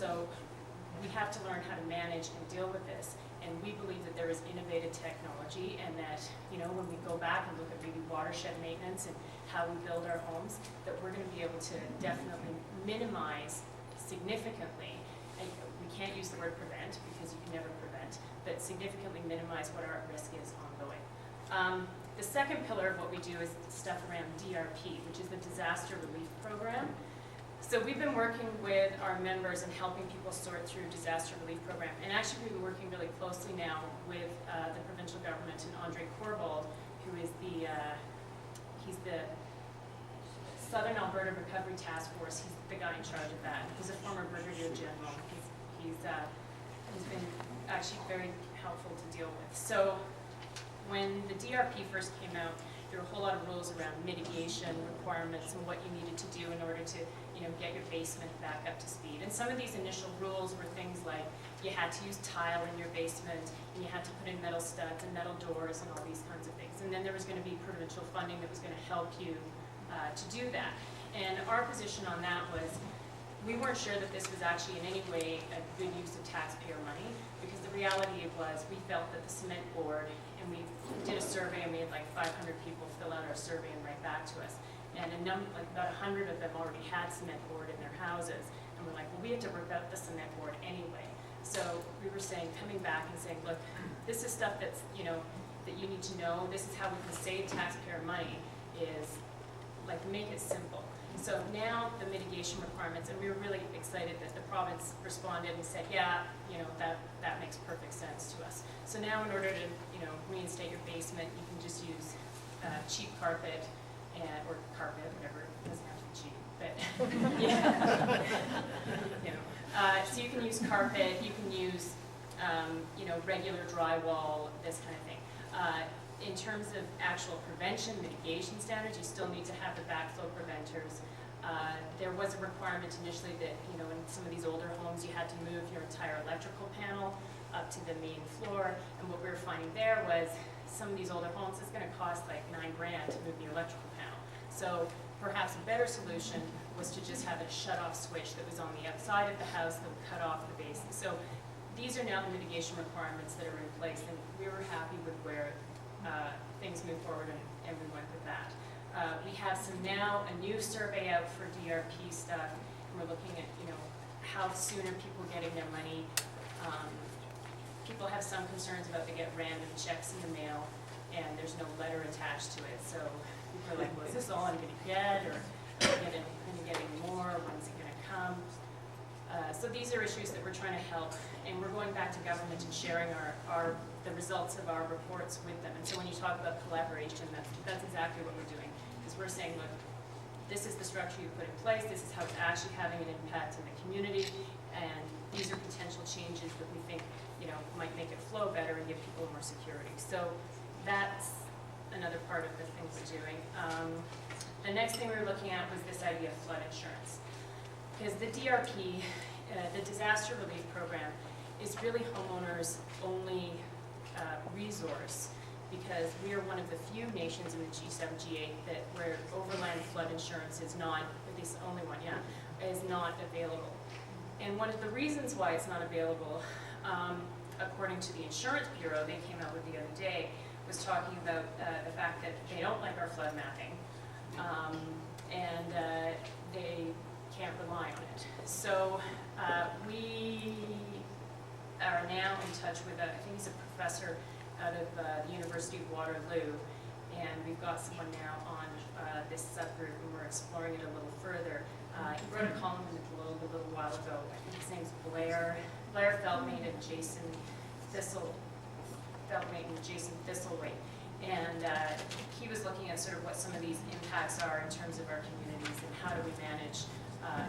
So we have to learn how to manage and deal with this. And we believe that there is innovative technology, and that, you know, when we go back and look at maybe watershed maintenance and how we build our homes, that we're going to be able to definitely minimize significantly, and we can't use the word prevent because you can never prevent, but significantly minimize what our risk is ongoing. The second pillar of what we do is stuff around DRP, which is the Disaster Relief Program. So we've been working with our members and helping people sort through disaster relief program. And actually we've been working really closely now with the provincial government and Andre Corbould, who is he's the Southern Alberta Recovery Task Force. He's the guy in charge of that. He's a former Brigadier General. He's been actually very helpful to deal with. So when the DRP first came out, there were a whole lot of rules around mitigation requirements and what you needed to do in order to, you know, get your basement back up to speed. And some of these initial rules were things like you had to use tile in your basement, and you had to put in metal studs and metal doors and all these kinds of things. And then there was going to be provincial funding that was going to help you to do that. And our position on that was we weren't sure that this was actually in any way a good use of taxpayer money, because the reality was we felt that the cement board, and we did a survey and we had like 500 people fill out our survey and write back to us. And like about 100 of them already had cement board in their houses. And we're like, well, we have to rip out the cement board anyway. So we were saying, coming back and saying, look, this is stuff that's, you know, that you need to know. This is how we can save taxpayer money, is like make it simple. So now the mitigation requirements, and we were really excited that the province responded and said, yeah, you know, that makes perfect sense to us. So now in order to, you know, reinstate your basement, you can just use cheap carpet, or carpet, whatever, it doesn't have to be cheap, but yeah. You know, so you can use carpet, you can use, you know, regular drywall, this kind of thing. In terms of actual prevention, mitigation standards, you still need to have the backflow preventers. There was a requirement initially that, you know, in some of these older homes, you had to move your entire electrical panel up to the main floor. And what we were finding there was some of these older homes, it's going to cost like $9 grand to move the electrical panel. So perhaps a better solution was to just have a shut-off switch that was on the outside of the house that would cut off the base. So these are now the mitigation requirements that are in place, and we were happy with where things moved forward, and we went with that. We have a new survey out for DRP stuff, and we're looking at, you know, how soon are people getting their money. People have some concerns about they get random checks in the mail, and there's no letter attached to it. So people are like, well, is this all I'm going to get, or am I going to get any more? When's it going to come? So these are issues that we're trying to help, and we're going back to government and sharing the results of our reports with them. And so when you talk about collaboration, that's exactly what we're doing, because we're saying, look, this is the structure you put in place, this is how it's actually having an impact in the community, and these are potential changes that we think, you know, might make it flow better and give people more security. So that's another part of the things we're doing. The next thing we were looking at was this idea of flood insurance. Because the DRP, the Disaster Relief Program, is really homeowners' only resource, because we are one of the few nations in the G7, G8 where overland flood insurance is not, at least the only one, is not available. And one of the reasons why it's not available, according to the Insurance Bureau, they came out with the other day, was talking about the fact that they don't like our flood mapping, and they can't rely on it. So we are now in touch with, I think he's a professor out of the University of Waterloo, and we've got someone now on this subgroup, and we're exploring it a little further. He wrote a column in the Globe a little while ago. I think his name's Blair Feldmate and Jason Thistlethwaite. And he was looking at sort of what some of these impacts are in terms of our communities, and how do we manage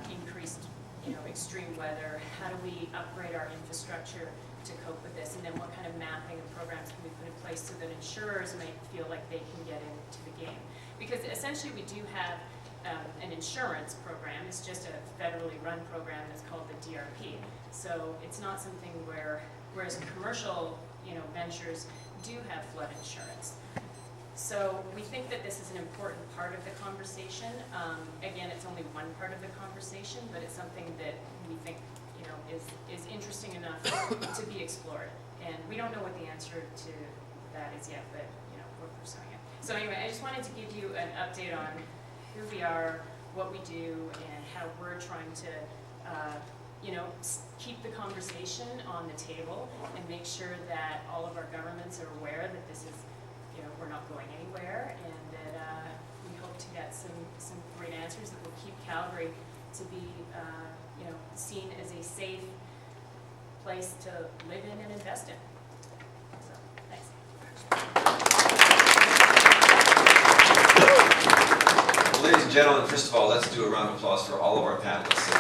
increased, you know, extreme weather, how do we upgrade our infrastructure to cope with this, and then what kind of mapping and programs can we put in place so that insurers may feel like they can get into the game. Because essentially we do have an insurance program. It's just a federally run program that's called the DRP. So it's not something whereas commercial, you know, ventures do have flood insurance. So we think that this is an important part of the conversation. Again, it's only one part of the conversation, but it's something that we think, you know, And we don't know what the answer to that is yet, but we're pursuing it. So anyway, I just wanted to give you an update on who we are, what we do, and how we're trying to keep the conversation on the table and make sure that all of our governments are aware that this is, we're not going anywhere, and that we hope to get some great answers that will keep Calgary to be, seen as a safe place to live in and invest in. So, thanks. Well, ladies and gentlemen, first of all, let's do a round of applause for all of our panelists.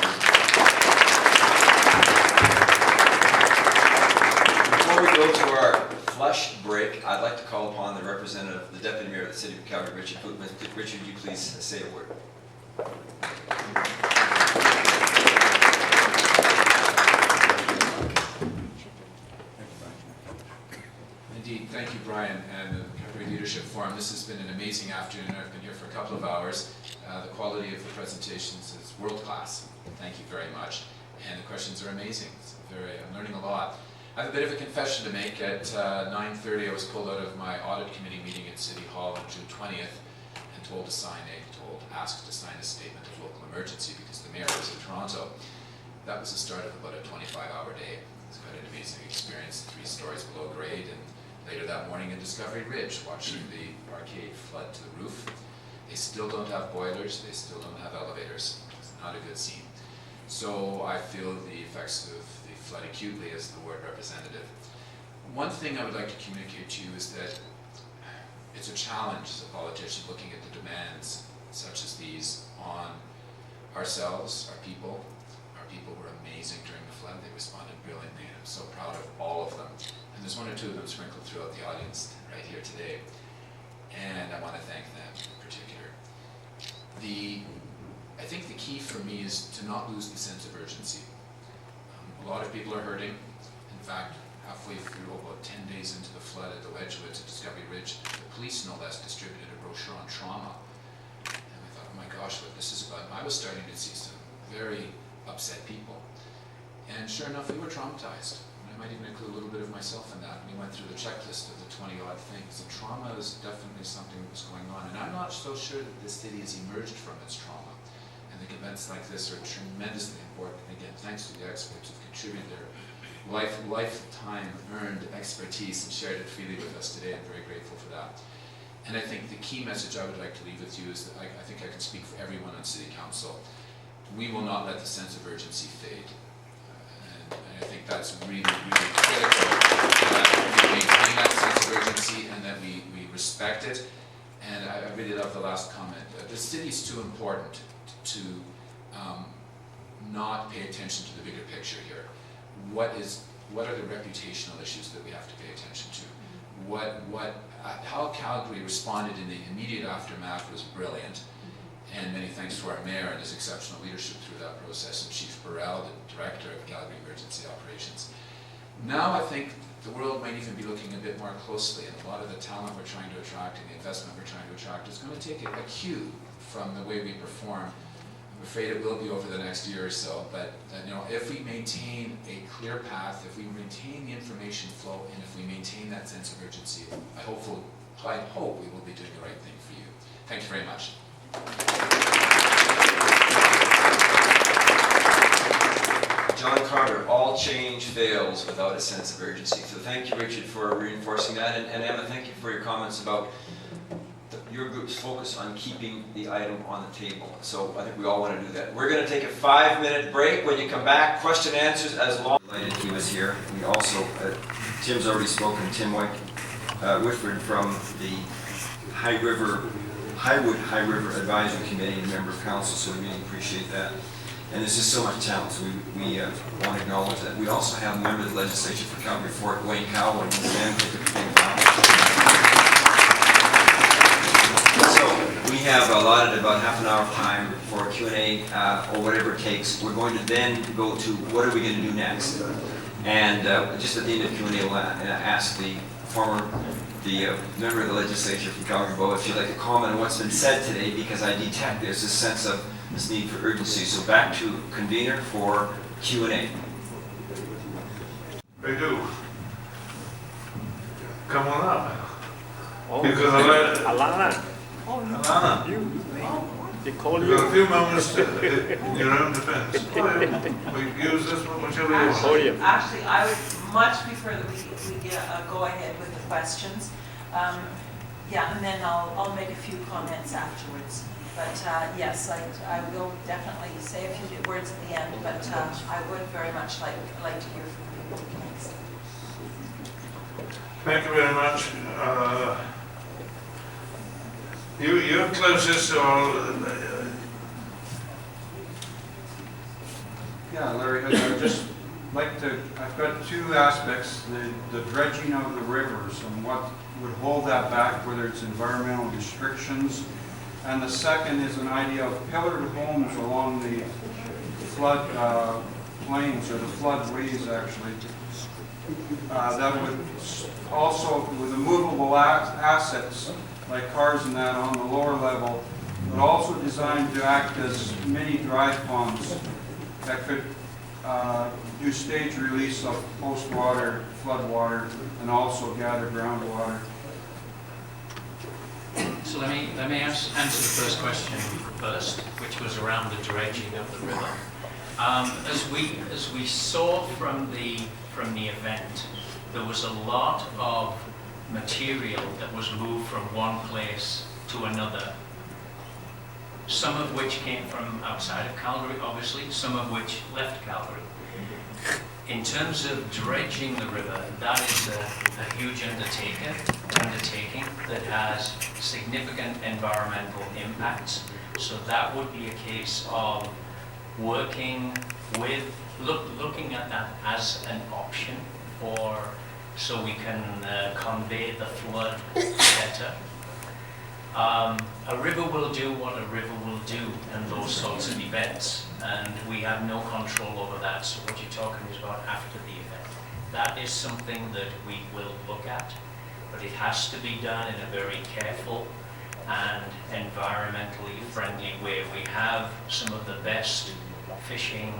Before we go to our flush break, I'd like to call upon the representative, the Deputy Mayor of the City of Calgary, Richard Putman. Richard, would you please say a word? Indeed, thank you, Brian, and the Calgary Leadership Forum. This has been an amazing afternoon. I've been here for a couple of hours. The quality of the presentations is world-class. Thank you very much. And the questions are amazing. I'm learning a lot. I have a bit of a confession to make. At 9:30, I was pulled out of my audit committee meeting at City Hall on June 20th and asked to sign a statement of local emergency because the mayor was in Toronto. That was the start of about a 25-hour day. It's quite an amazing experience, 3 stories below grade, and later that morning in Discovery Ridge, watching the arcade flood to the roof. They still don't have boilers, they still don't have elevators. It's not a good scene. So I feel the effects of the flood acutely as the ward representative. One thing I would like to communicate to you is that it's a challenge as a politician looking at the demands such as these on ourselves, our people. Our people were amazing during the flood. They responded brilliantly, and I'm so proud of all of them. And there's 1 or 2 of them sprinkled throughout the audience right here today. And I want to thank them in particular. I think the key for me is to not lose the sense of urgency. A lot of people are hurting. In fact, halfway through, about 10 days into the flood at the Wedgwoods at Discovery Ridge, the police, no less, distributed a brochure on trauma. And I thought, oh my gosh, what this is about. And I was starting to see some very upset people. And sure enough, we were traumatized. I might even include a little bit of myself in that. We went through the checklist of the 20-odd things. And trauma is definitely something that was going on. And I'm not so sure that this city has emerged from its trauma. And I think events like this are tremendously important. And again, thanks to the experts who've contributed their lifetime earned expertise and shared it freely with us today. I'm very grateful for that. And I think the key message I would like to leave with you is that I think I can speak for everyone on City Council. We will not let the sense of urgency fade. And I think that's really, really critical that we maintain that sense of urgency and that we respect it. And I really love the last comment. The city's too important to not pay attention to the bigger picture here. What are the reputational issues that we have to pay attention to? How Calgary responded in the immediate aftermath was brilliant. And many thanks to our mayor and his exceptional leadership through that process, and Chief Burrell, the director of Calgary Emergency Operations. Now I think the world might even be looking a bit more closely, and a lot of the talent we're trying to attract and the investment we're trying to attract is going to take a cue from the way we perform. I'm afraid it will be over the next year or so, but if we maintain a clear path, if we maintain the information flow, and if we maintain that sense of urgency, I hope we will be doing the right thing for you. Thank you very much. John Carter, all change fails without a sense of urgency. So thank you, Richard, for reinforcing that. And Emma, thank you for your comments about your group's focus on keeping the item on the table. So I think we all want to do that. We're going to take a 5-minute break. When you come back, question and answers as long. Delighted he was here. We also, Tim's already spoken, Tim Whitford from the Highwood High River Advisory Committee and member of council, so we really appreciate that. And there's just so much talent, so we want to acknowledge that. We also have a member of the legislature for Calgary Fort, Wayne Cowell. So we have allotted about half an hour of time for Q&A or whatever it takes. We're going to then go to what are we going to do next. And just at the end of Q&A, we'll ask the member of the legislature from Calgary Bow if you'd like to comment on what's been said today, because I detect there's this sense of this need for urgency. So back to convener for Q&A. I do. come on up. Oh, You've got Alana, Alana, they call you've got a you few moments in your own defense. We use this one, whichever you want. podium. Actually, I would much prefer that we go ahead with the questions. Yeah, and then I'll make a few comments afterwards. But yes, I will definitely say a few words at the end, but I would very much like to hear from you. Thanks. Thank you very much. You're closest to all. Yeah, Larry, I'd just like to, I've got two aspects, the dredging of the rivers and what would hold that back, whether it's environmental restrictions. And the second is an idea of pillared homes along the flood plains, or the floodways actually, that would also, with the movable assets, like cars and that on the lower level, but also designed to act as mini dry ponds that could do stage release of post-water, flood water, and also gather groundwater. So let me answer the first question first, which was around the dredging of the river. As we saw from the event, there was a lot of material that was moved from one place to another. Some of which came from outside of Calgary, obviously, some of which left Calgary. In terms of dredging the river, that is a huge undertaking that has significant environmental impacts. So that would be a case of working with, looking at that as an option so we can convey the flood better. A river will do what a river will do in those sorts of events, and we have no control over that. So what you're talking is about after the event. That is something that we will look at, but it has to be done in a very careful and environmentally friendly way. We have some of the best fishing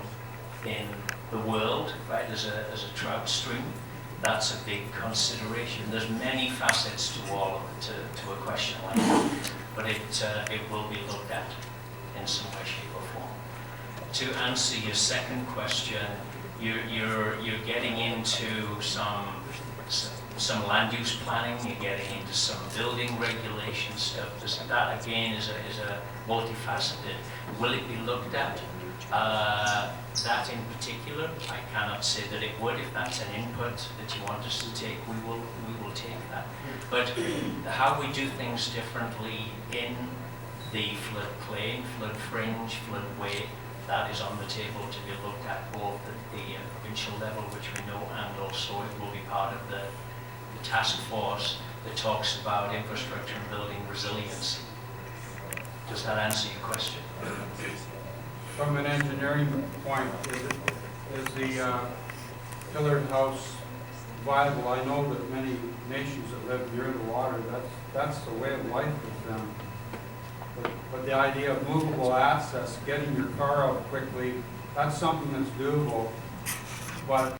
in the world, right, as a trout stream. That's a big consideration. There's many facets to all of it, to a question like that, but it will be looked at in some way, shape, or form. To answer your second question, you're getting into some land use planning. You're getting into some building regulation stuff. That again is a multifaceted. Will it be looked at? That in particular, I cannot say that it would. If that's an input that you want us to take, we will take that. But how we do things differently in the floodplain, flood fringe, floodway, that is on the table to be looked at both at the provincial level, which we know, and also it will be part of the task force that talks about infrastructure and building resilience. Does that answer your question? From an engineering point, is the pillared house viable? I know that many nations that live near the water, that's the way of life with them. But the idea of movable access, getting your car out quickly, that's something that's doable. But